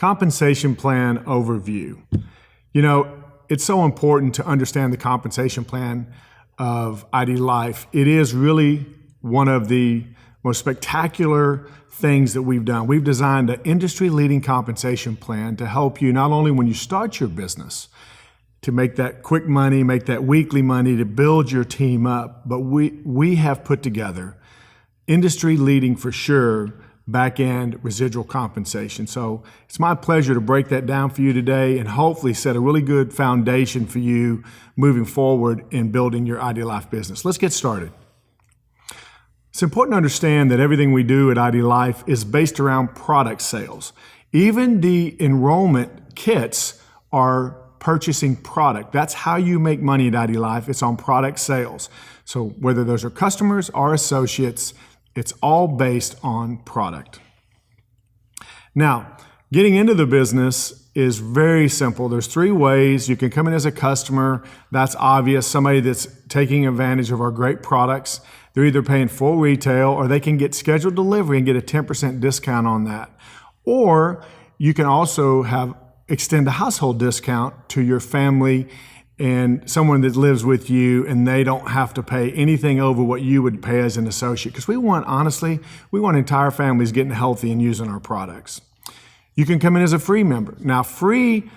Compensation plan overview. You know, it's so important to understand the compensation plan of IDLife. It is really one of the most spectacular things that we've done. We've designed an industry-leading compensation plan to help you not only when you start your business, to make that quick money, make that weekly money, to build your team up, but we have put together industry-leading for sure back-end residual compensation. So it's my pleasure to break that down for you today and hopefully set a really good foundation for you moving forward in building your IDLife business. Let's get started. It's important to understand that everything we do at IDLife is based around product sales. Even the enrollment kits are purchasing product. That's how you make money at IDLife. It's on product sales. So whether those are customers or associates, it's all based on product. Now, getting into the business is very simple. There's three ways. You can come in as a customer. That's obvious. Somebody that's taking advantage of our great products. They're either paying full retail or they can get scheduled delivery and get a 10% discount on that. Or you can also extend a household discount to your family and someone that lives with you, and they don't have to pay anything over what you would pay as an associate. Because honestly, we want entire families getting healthy and using our products. You can come in as a free member. Now, free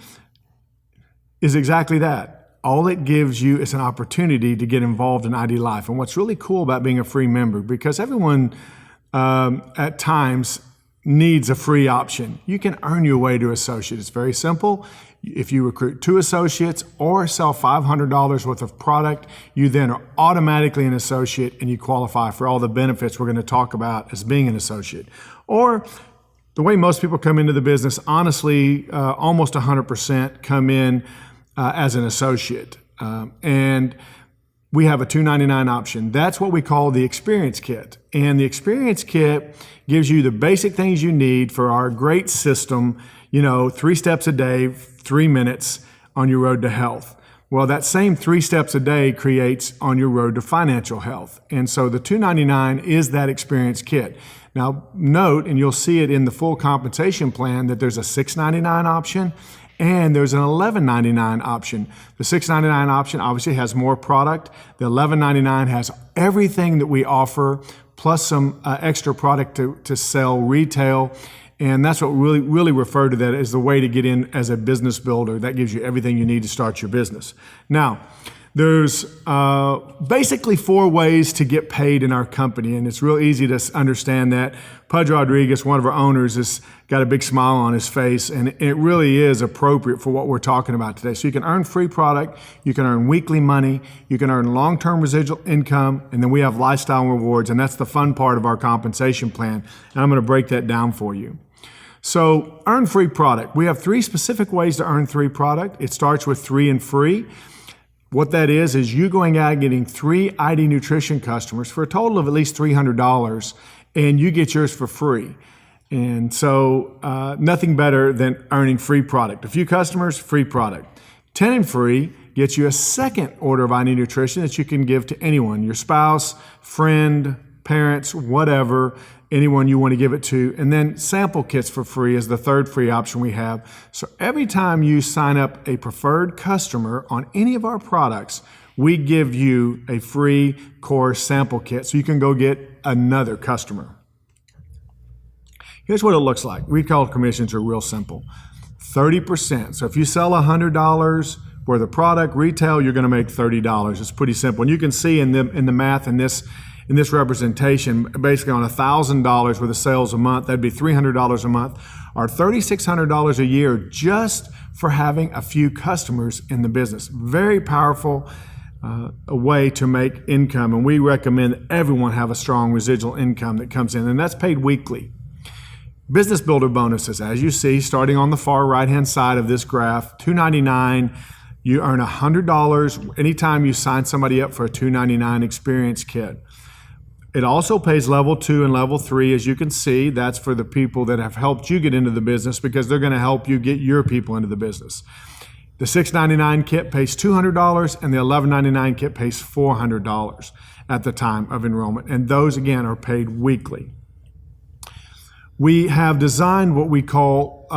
is exactly that. All it gives you is an opportunity to get involved in IDLife. And what's really cool about being a free member, because everyone at times needs a free option. You can earn your way to associate. It's very simple. If you recruit 2 associates or sell $500 worth of product, you then are automatically an associate and you qualify for all the benefits we're going to talk about as being an associate. Or the way most people come into the business, honestly, almost 100% come in as an associate. And we have a $299 option. That's what we call the Experience Kit. And the Experience Kit gives you the basic things you need for our great system, 3 steps a day, 3 minutes on your road to health. Well, that same 3 steps a day creates on your road to financial health. And so the $299 is that Experience Kit. Now note, and you'll see it in the full compensation plan, that there's a $699 option and there's an $1199 option. The $699 option obviously has more product. The $1199 has everything that we offer, plus some extra product to sell retail. And that's what really refer to that as the way to get in as a business builder. That gives you everything you need to start your business. Now, there's basically 4 ways to get paid in our company, and it's real easy to understand that. Pudge Rodriguez, one of our owners, has got a big smile on his face, and it really is appropriate for what we're talking about today. So you can earn free product, you can earn weekly money, you can earn long-term residual income, and then we have lifestyle rewards, and that's the fun part of our compensation plan, and I'm going to break that down for you. So earn free product. We have 3 specific ways to earn free product. It starts with 3 and free. What that is you going out and getting 3 ID Nutrition customers for a total of at least $300, and you get yours for free. And so nothing better than earning free product. A few customers, free product. 10 and free gets you a second order of ID Nutrition that you can give to anyone, your spouse, friend, parents, whatever, anyone you want to give it to. And then sample kits for free is the third free option we have. So every time you sign up a preferred customer on any of our products, we give you a free course sample kit so you can go get another customer. Here's what it looks like. Recall commissions are real simple. 30%. So if you sell $100 worth of product retail, you're going to make $30. It's pretty simple. And you can see in the math in this representation, basically on $1,000 worth of sales a month, that'd be $300 a month, or $3,600 a year just for having a few customers in the business. Very powerful a way to make income, and we recommend that everyone have a strong residual income that comes in, and that's paid weekly. Business builder bonuses, as you see, starting on the far right-hand side of this graph, $299. You earn $100 anytime you sign somebody up for a $299 Experience Kit. It also pays level 2 and level 3, as you can see. That's for the people that have helped you get into the business because they're going to help you get your people into the business. The $699 kit pays $200 and the $1199 kit pays $400 at the time of enrollment. And those, again, are paid weekly. We have designed what we call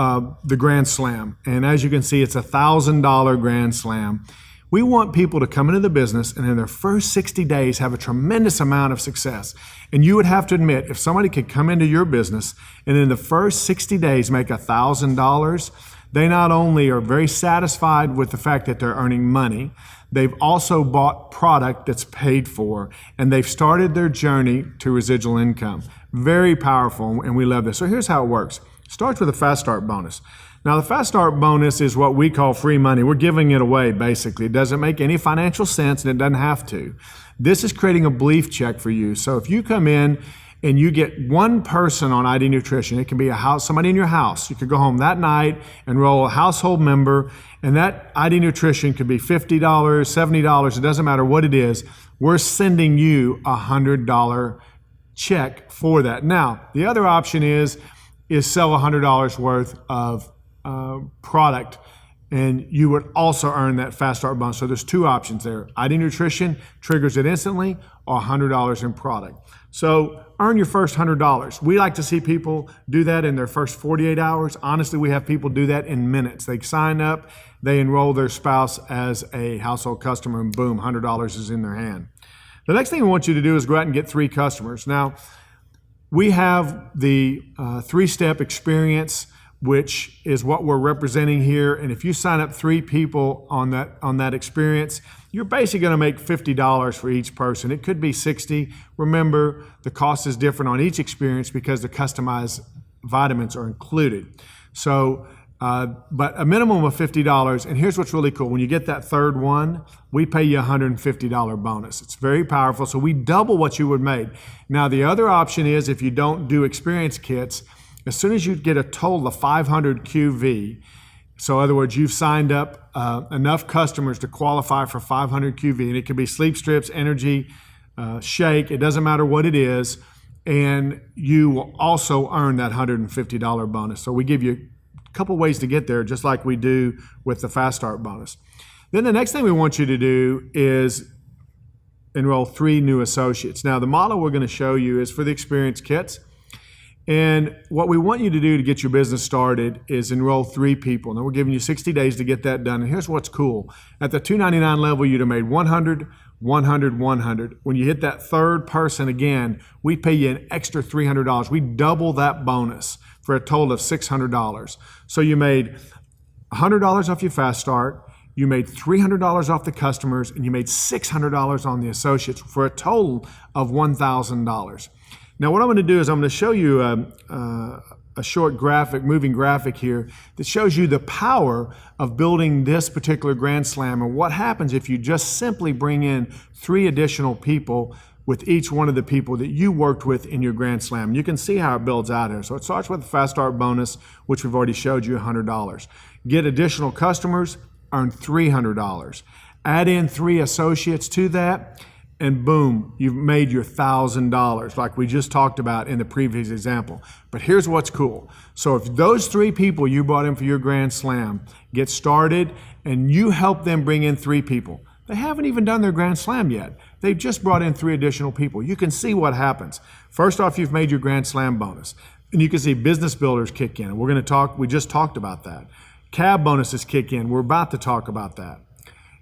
the Grand Slam. And as you can see, it's a $1,000 Grand Slam. We want people to come into the business and in their first 60 days have a tremendous amount of success. And you would have to admit, if somebody could come into your business and in the first 60 days make $1,000, they not only are very satisfied with the fact that they're earning money, they've also bought product that's paid for, and they've started their journey to residual income. Very powerful, and we love this. So here's how it works. It starts with a Fast Start bonus. Now, the Fast Start bonus is what we call free money. We're giving it away, basically. It doesn't make any financial sense, and it doesn't have to. This is creating a belief check for you. So if you come in and you get one person on ID Nutrition, it can be somebody in your house. You could go home that night, enroll a household member, and that ID Nutrition could be $50, $70, it doesn't matter what it is. We're sending you a $100 check for that. Now, the other option is sell $100 worth of product, and you would also earn that Fast Start bonus. So there's two options there. ID Nutrition triggers it instantly, or $100 in product. So earn your first $100. We like to see people do that in their first 48 hours. Honestly, we have people do that in minutes. They sign up, they enroll their spouse as a household customer, and boom, $100 is in their hand. The next thing we want you to do is go out and get 3 customers. Now, we have the 3-step experience, which is what we're representing here. And if you sign up 3 people on that experience, you're basically going to make $50 for each person. It could be $60. Remember, the cost is different on each experience because the customized vitamins are included. So, but a minimum of $50. And here's what's really cool. When you get that third one, we pay you a $150 bonus. It's very powerful. So we double what you would make. Now, the other option is if you don't do experience kits, as soon as you get a total of 500 QV, so in other words, you've signed up enough customers to qualify for 500 QV, and it could be sleep strips, energy, shake, it doesn't matter what it is, and you will also earn that $150 bonus. So we give you a couple ways to get there, just like we do with the Fast Start bonus. Then the next thing we want you to do is enroll 3 new associates. Now, the model we're going to show you is for the experience kits. And what we want you to do to get your business started is enroll 3 people. Now, we're giving you 60 days to get that done. And here's what's cool. At the $299 level, you'd have made 100, 100, 100. When you hit that third person again, we pay you an extra $300. We double that bonus for a total of $600. So you made $100 off your Fast Start, you made $300 off the customers, and you made $600 on the associates for a total of $1,000. Now, what I'm going to do is I'm going to show you a short graphic, moving graphic here that shows you the power of building this particular Grand Slam and what happens if you just simply bring in 3 additional people with each one of the people that you worked with in your Grand Slam. You can see how it builds out here. So it starts with the Fast Start bonus, which we've already showed you, $100. Get additional customers, earn $300. Add in 3 associates to that, and boom, you've made your $1,000 like we just talked about in the previous example. But here's what's cool. So if those 3 people you brought in for your Grand Slam get started and you help them bring in 3 people, they haven't even done their Grand Slam yet. They've just brought in 3 additional people. You can see what happens. First off, you've made your Grand Slam bonus. And you can see business builders kick in. We just talked about that. Cab bonuses kick in. We're about to talk about that.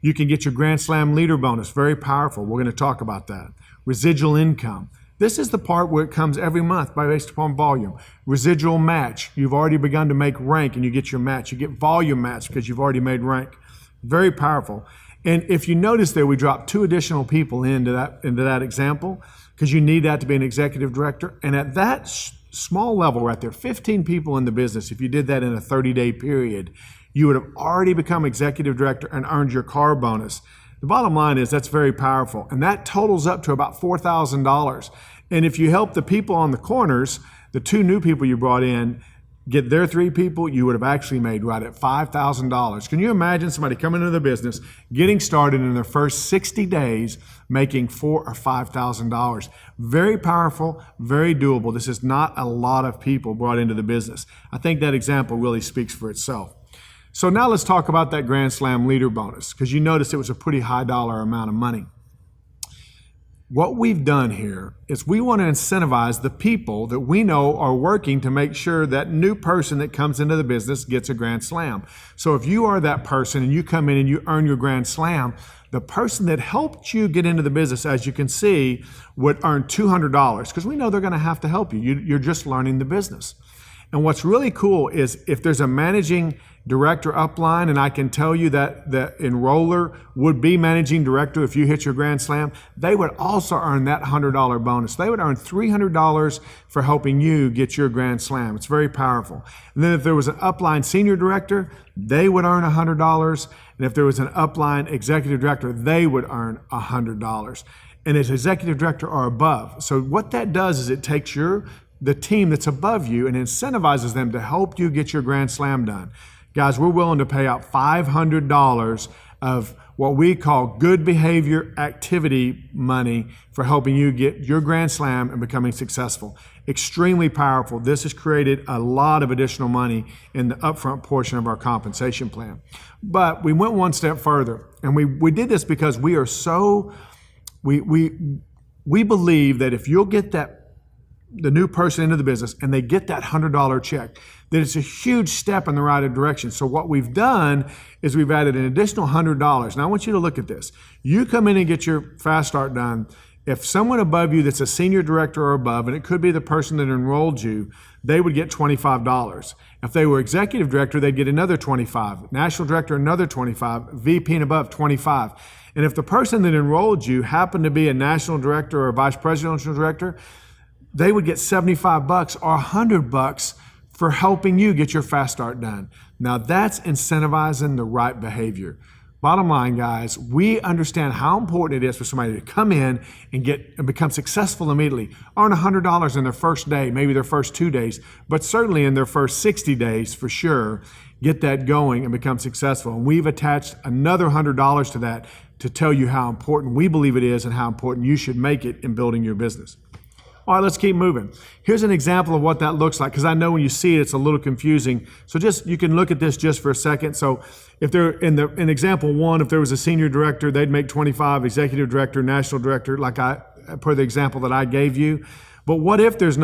You can get your Grand Slam leader bonus, very powerful. We're going to talk about that. Residual income. This is the part where it comes every month based upon volume. Residual match. You've already begun to make rank and you get your match. You get volume match because you've already made rank. Very powerful. And if you notice there, we dropped 2 additional people into that example because you need that to be an executive director. And at that small level right there, 15 people in the business, if you did that in a 30-day period, you would have already become executive director and earned your car bonus. The bottom line is that's very powerful. And that totals up to about $4,000. And if you help the people on the corners, the 2 new people you brought in, get their 3 people, you would have actually made right at $5,000. Can you imagine somebody coming into the business, getting started in their first 60 days, making $4,000 or $5,000? Very powerful, very doable. This is not a lot of people brought into the business. I think that example really speaks for itself. So now let's talk about that Grand Slam leader bonus, because you notice it was a pretty high dollar amount of money. what we've done here is we want to incentivize the people that we know are working to make sure that new person that comes into the business gets a Grand Slam. So if you are that person and you come in and you earn your Grand Slam, the person that helped you get into the business, as you can see, would earn $200 because we know they're going to have to help you. You're just learning the business. And what's really cool is if there's a managing director upline, and I can tell you that the enroller would be managing director if you hit your Grand Slam, they would also earn that $100 bonus. They would earn $300 for helping you get your Grand Slam. It's very powerful. And then if there was an upline senior director, they would earn $100. And if there was an upline executive director, they would earn $100. And it's executive director or above. So what that does is it takes the team that's above you and incentivizes them to help you get your Grand Slam done. Guys, we're willing to pay out $500 of what we call good behavior activity money for helping you get your Grand Slam and becoming successful. Extremely powerful. This has created a lot of additional money in the upfront portion of our compensation plan. But we went one step further, and we did this because we are so, we believe that if you'll get the new person into the business and they get that $100 check, that it's a huge step in the right direction. So what we've done is we've added an additional $100. Now I want you to look at this. You come in and get your Fast Start done. If someone above you that's a senior director or above, and it could be the person that enrolled you, they would get $25. If they were executive director, they'd get another $25. National director, another $25. VP and above, $25. And if the person that enrolled you happened to be a national director or a vice presidential director, they would get $75 or $100 for helping you get your Fast Start done. Now that's incentivizing the right behavior. Bottom line, guys, we understand how important it is for somebody to come in and become successful immediately. Earn $100 in their first day, maybe their first 2 days, but certainly in their first 60 days for sure, get that going and become successful. And we've attached another $100 to that to tell you how important we believe it is and how important you should make it in building your business. All right, let's keep moving. Here's an example of what that looks like, because I know when you see it, it's a little confusing. So you can look at this just for a second. So if they're in example one, if there was a senior director, they'd make 25, executive director, national director, per the example that I gave you. But what if there's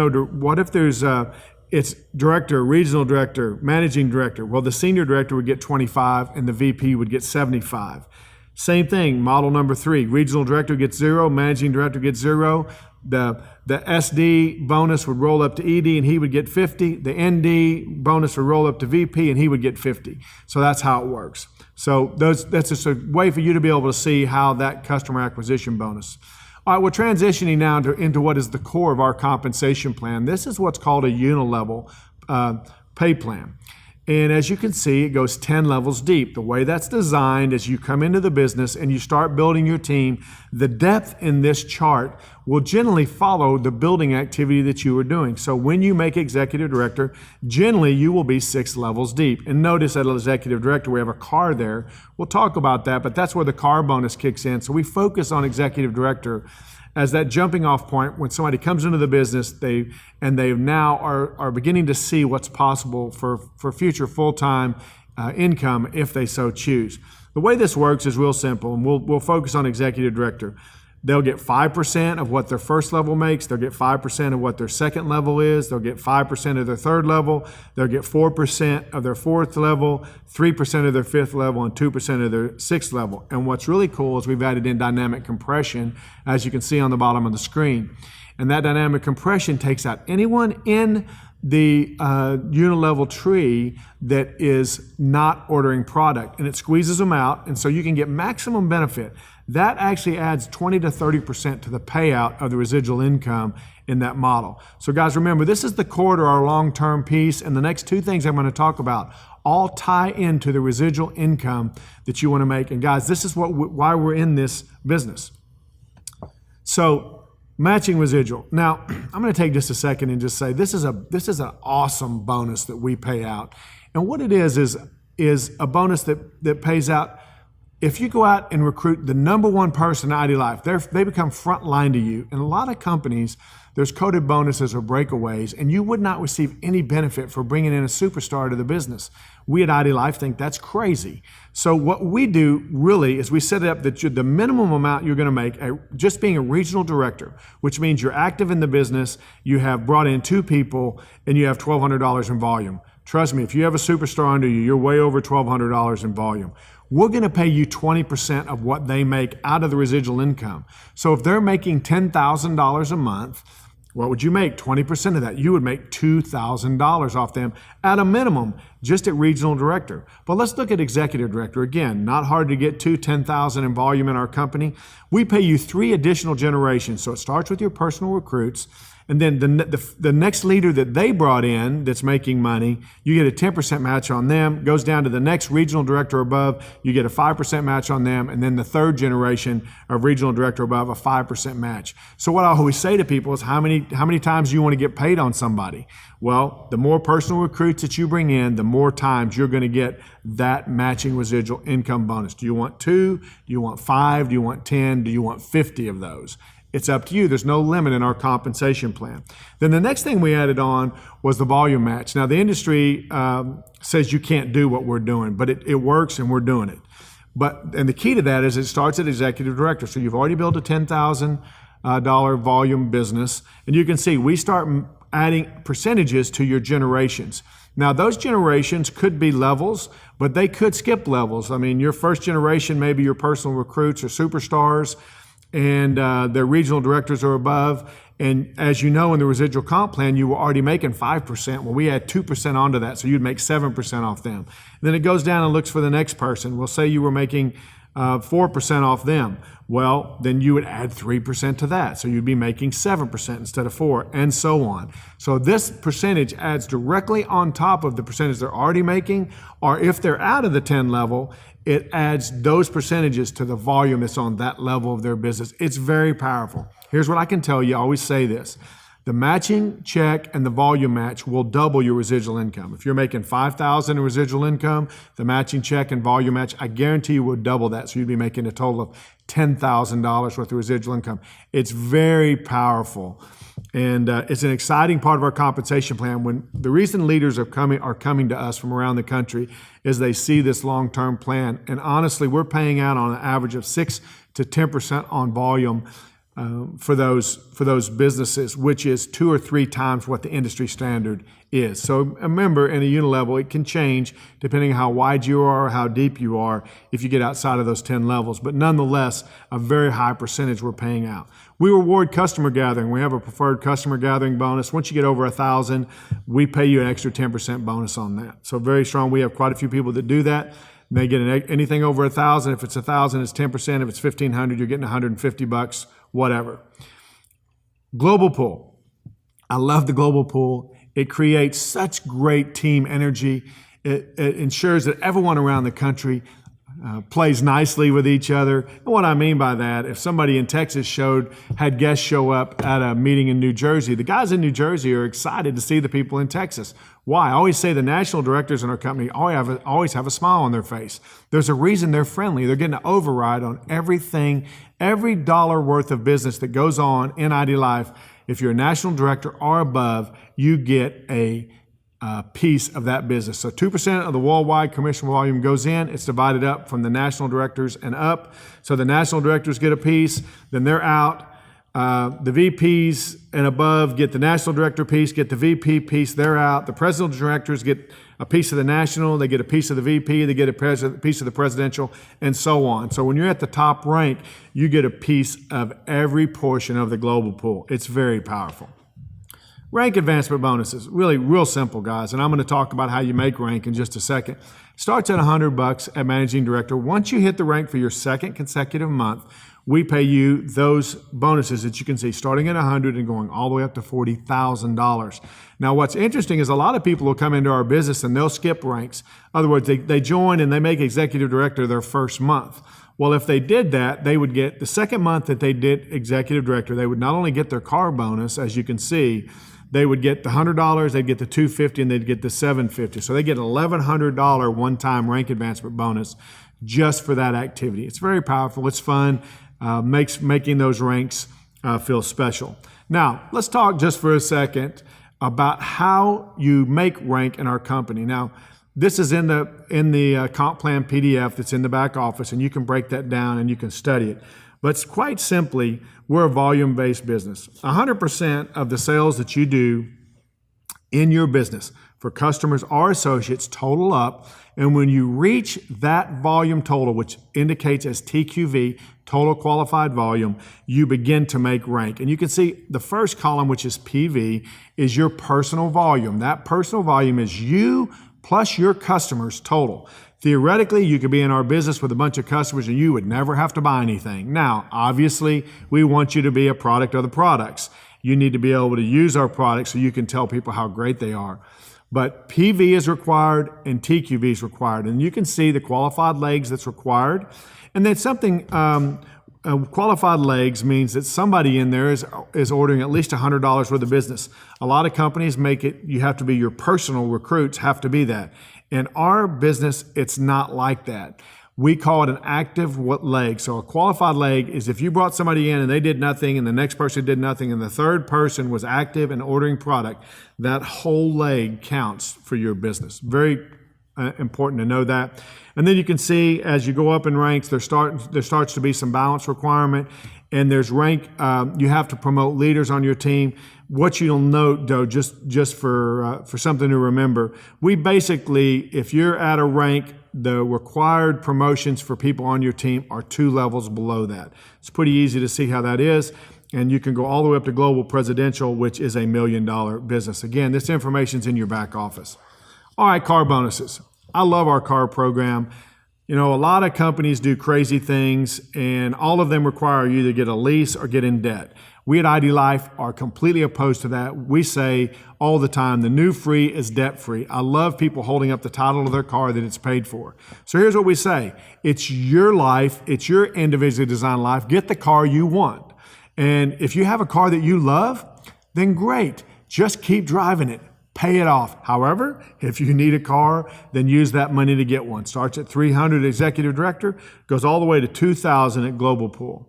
it's director, regional director, managing director? Well, the senior director would get 25 and the VP would get 75. Same thing, model number 3, regional director gets 0, managing director gets 0. The SD bonus would roll up to ED and he would get 50. The ND bonus would roll up to VP and he would get 50. So that's how it works. So that's just a way for you to be able to see how that customer acquisition bonus. All right, we're transitioning now into what is the core of our compensation plan. This is what's called a unilevel pay plan. And as you can see, it goes 10 levels deep. The way that's designed is you come into the business and you start building your team. The depth in this chart will generally follow the building activity that you are doing. So when you make executive director, generally you will be 6 levels deep. And notice at executive director, we have a car there. We'll talk about that, but that's where the car bonus kicks in. So we focus on executive director as that jumping off point when somebody comes into the business, they now are beginning to see what's possible for future full-time income if they so choose. The way this works is real simple, and we'll focus on executive director. They'll get 5% of what their first level makes. They'll get 5% of what their second level is. They'll get 5% of their third level. They'll get 4% of their fourth level, 3% of their fifth level, and 2% of their sixth level. And what's really cool is we've added in dynamic compression, as you can see on the bottom of the screen. And that dynamic compression takes out anyone in the unilevel tree that is not ordering product, and it squeezes them out, and so you can get maximum benefit. That actually adds 20 to 30% to the payout of the residual income in that model. So guys, remember, this is the core to our long-term piece, and the next 2 things I'm going to talk about all tie into the residual income that you want to make. And guys, this is why we're in this business. So matching residual. Now, I'm going to take just a second and just say this is an awesome bonus that we pay out. And what it is a bonus that pays out if you go out and recruit the number 1 person in IDLife. They become front line to you. And a lot of companies, There's coded bonuses or breakaways, and you would not receive any benefit for bringing in a superstar to the business. We at IDLife think that's crazy. So what we do really is we set it up that the minimum amount you're going to make, just being a regional director, which means you're active in the business, you have brought in 2 people, and you have $1,200 in volume. Trust me, if you have a superstar under you, you're way over $1,200 in volume. We're going to pay you 20% of what they make out of the residual income. So if they're making $10,000 a month, what would you make? 20% of that. You would make $2,000 off them at a minimum, just at regional director. But let's look at executive director. Again, not hard to get to, $10,000 in volume in our company. We pay you 3 additional generations. So it starts with your personal recruits. And then the next leader that they brought in that's making money, you get a 10% match on them. Goes down to the next regional director above, you get a 5% match on them. And then the 3rd generation of regional director above, a 5% match. So what I always say to people is how many times do you want to get paid on somebody? Well, the more personal recruits that you bring in, the more times you're going to get that matching residual income bonus. Do you want 2? Do you want 5? Do you want 10? Do you want 50 of those? It's up to you. There's no limit in our compensation plan. Then the next thing we added on was the volume match. Now the industry says you can't do what we're doing, but it works and we're doing it. And the key to that is it starts at executive director. So you've already built a $10,000 volume business, and you can see we start adding percentages to your generations. Now those generations could be levels, but they could skip levels. I mean, your first generation, maybe your personal recruits or superstars, and their regional directors are above. And as you know, in the residual comp plan, you were already making 5%. Well, we add 2% onto that, so you'd make 7% off them. And then it goes down and looks for the next person. We'll say you were making 4% off them. Well, then you would add 3% to that. So you'd be making 7% instead of 4%, and so on. So this percentage adds directly on top of the percentage they're already making, or if they're out of the 10 level, it adds those percentages to the volume that's on that level of their business. It's very powerful. Here's what I can tell you. I always say this. The matching check and the volume match will double your residual income. If you're making $5,000 in residual income, the matching check and volume match, I guarantee you will double that. So you'd be making a total of $10,000 worth of residual income. It's very powerful. And it's an exciting part of our compensation plan. When the reason leaders are coming to us from around the country is they see this long-term plan. And honestly, we're paying out on an average of 6 to 10% on volume for those businesses, which is 2 or 3 times what the industry standard is. So remember, in a unilevel, it can change depending on how wide you are or how deep you are if you get outside of those 10 levels. But nonetheless, a very high percentage we're paying out. We reward customer gathering. We have a preferred customer gathering bonus. Once you get over 1,000, we pay you an extra 10% bonus on that. So very strong. We have quite a few people that do that. They get anything over 1,000. If it's 1,000, it's 10%. If it's 1,500, you're getting $150, whatever. Global pool. I love the global pool. It creates such great team energy. It ensures that everyone around the country plays nicely with each other. And what I mean by that, if somebody in Texas had guests show up at a meeting in New Jersey, the guys in New Jersey are excited to see the people in Texas. Why? I always say the national directors in our company always have a smile on their face. There's a reason they're friendly. They're getting an override on everything, every dollar worth of business that goes on in IDLife. If you're a national director or above, you get a piece of that business. So 2% of the worldwide commission volume goes in. It's divided up from the national directors and up. So the national directors get a piece, then they're out. The VPs and above get the national director piece, get the VP piece, they're out. The presidential directors get a piece of the national, they get a piece of the VP, they get a piece of the presidential, and so on. So when you're at the top rank, you get a piece of every portion of the global pool. It's very powerful. Rank advancement bonuses, really real simple, guys, and I'm going to talk about how you make rank in just a second. Starts at $100 at managing director. Once you hit the rank for your 2nd consecutive month, we pay you those bonuses that you can see starting at $100 and going all the way up to $40,000. Now, what's interesting is a lot of people will come into our business and they'll skip ranks. In other words, they join and they make executive director their first month. Well, if they did that, they would get the second month that they did executive director, they would not only get their car bonus, as you can see, they would get the $100, they'd get the $250, and they'd get the $750. So they get an $1,100 one-time rank advancement bonus just for that activity. It's very powerful. It's fun. Makes making those ranks feel special. Now, let's talk just for a second about how you make rank in our company. Now, this is in the comp plan PDF that's in the back office, and you can break that down and you can study it. But quite simply, we're a volume-based business. 100% of the sales that you do in your business for customers or associates total up, and when you reach that volume total, which indicates as TQV, total qualified volume, you begin to make rank. And you can see the first column, which is PV, is your personal volume. That personal volume is you plus your customers total. Theoretically, you could be in our business with a bunch of customers and you would never have to buy anything. Now, obviously, we want you to be a product of the products. You need to be able to use our products so you can tell people how great they are. But PV is required and TQV is required. And you can see the qualified legs that's required. And then something, qualified legs means that somebody in there is ordering at least $100 worth of business. A lot of companies make it, you have to be your personal recruits have to be that. In our business, it's not like that. We call it an active leg. So a qualified leg is if you brought somebody in and they did nothing and the next person did nothing and the third person was active and ordering product, that whole leg counts for your business. Very important to know that. And then you can see as you go up in ranks, there starts to be some balance requirement, and there's rank. You have to promote leaders on your team. What you'll note, though, just for something to remember, we basically, if you're at a rank, the required promotions for people on your team are 2 levels below that. It's pretty easy to see how that is. And you can go all the way up to global presidential, which is $1 million business. Again, this information's in your back office. All right, car bonuses. I love our car program. You know, a lot of companies do crazy things, and all of them require you to get a lease or get in debt. We at IDLife are completely opposed to that. We say all the time, the new free is debt free. I love people holding up the title of their car that it's paid for. So here's what we say. It's your life. It's your individually designed life. Get the car you want. And if you have a car that you love, then great. Just keep driving it. Pay it off. However, if you need a car, then use that money to get one. Starts at $300 executive director, goes all the way to $2,000 at global pool.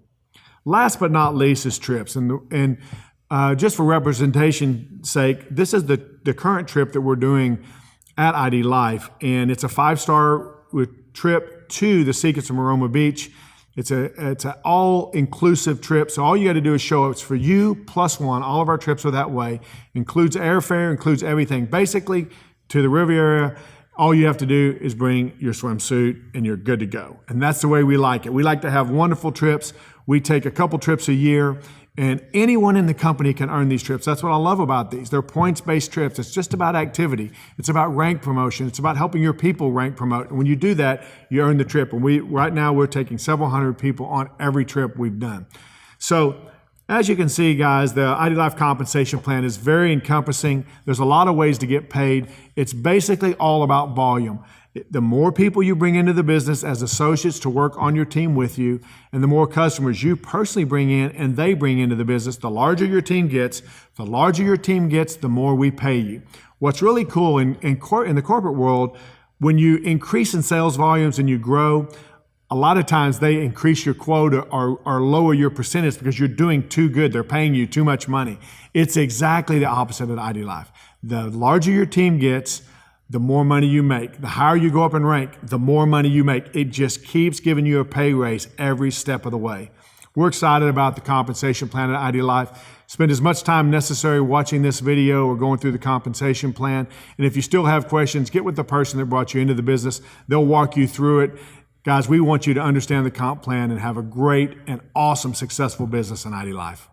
Last but not least is trips. And just for representation's sake, this is the current trip that we're doing at IDLife, and it's a 5-star trip to the Secrets of Maroma Beach. It's an all-inclusive trip, so all you got to do is show up. It's for you plus one. All of our trips are that way. Includes airfare, includes everything. Basically, to the Riviera, all you have to do is bring your swimsuit and you're good to go. And that's the way we like it. We like to have wonderful trips. We take a couple trips a year, and anyone in the company can earn these trips. That's what I love about these. They're points-based trips. It's just about activity. It's about rank promotion. It's about helping your people rank promote. And when you do that, you earn the trip. And right now we're taking several hundred people on every trip we've done. So as you can see, guys, the IDLife compensation plan is very encompassing. There's a lot of ways to get paid. It's basically all about volume. The more people you bring into the business as associates to work on your team with you, and the more customers you personally bring in and they bring into the business, the larger your team gets. The larger your team gets, the more we pay you. What's really cool in the corporate world, when you increase in sales volumes and you grow, a lot of times they increase your quota or lower your percentage because you're doing too good. They're paying you too much money. It's exactly the opposite at IDLife. The larger your team gets, the more money you make. The higher you go up in rank, the more money you make. It just keeps giving you a pay raise every step of the way. We're excited about the compensation plan at IDLife. Spend as much time necessary watching this video or going through the compensation plan. And if you still have questions, get with the person that brought you into the business. They'll walk you through it. Guys, we want you to understand the comp plan and have a great and awesome, successful business in IDLife.